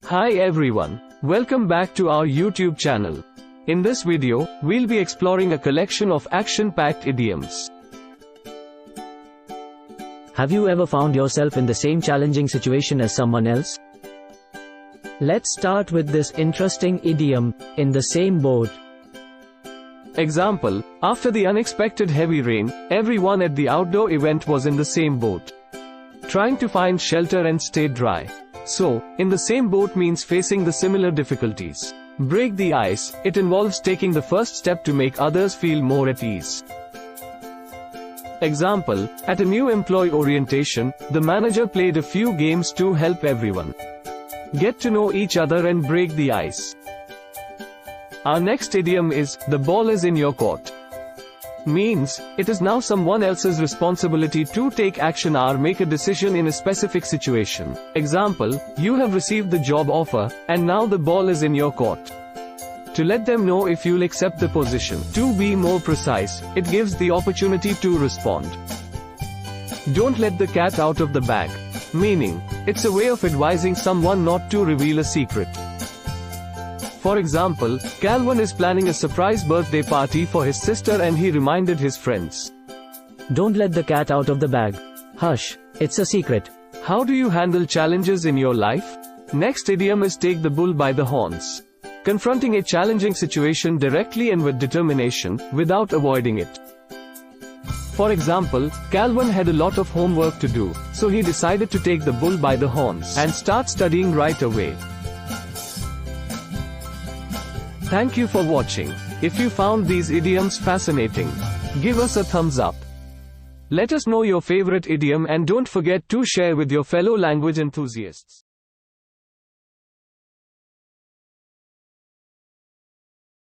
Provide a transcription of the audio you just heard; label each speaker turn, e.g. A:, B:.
A: Hi everyone, welcome back to our YouTube channel. In this video, we'll be exploring a collection of action-packed idioms.
B: Have you ever found yourself in the same challenging situation as someone else? Let's start with this interesting idiom, in the same boat.
A: Example, after the unexpected heavy rain, everyone at the outdoor event was in the same boat, trying to find shelter and stay dry. So, in the same boat means facing the similar difficulties. Break the ice, it involves taking the first step to make others feel more at ease. Example, at a new employee orientation, the manager played a few games to help everyone get to know each other and break the ice. Our next idiom is, the ball is in your court. Means, it is now someone else's responsibility to take action or make a decision in a specific situation. Example, you have received the job offer, and now the ball is in your court to let them know if you'll accept the position. To be more precise, it gives the opportunity to respond. Don't let the cat out of the bag. Meaning, it's a way of advising someone not to reveal a secret. For example, Calvin is planning a surprise birthday party for his sister and he reminded his friends.
B: Don't let the cat out of the bag. Hush, it's a secret.
A: How do you handle challenges in your life? Next idiom is take the bull by the horns. Confronting a challenging situation directly and with determination, without avoiding it. For example, Calvin had a lot of homework to do, so he decided to take the bull by the horns and start studying right away. Thank you for watching. If you found these idioms fascinating, give us a thumbs up. Let us know your favorite idiom and don't forget to share with your fellow language enthusiasts.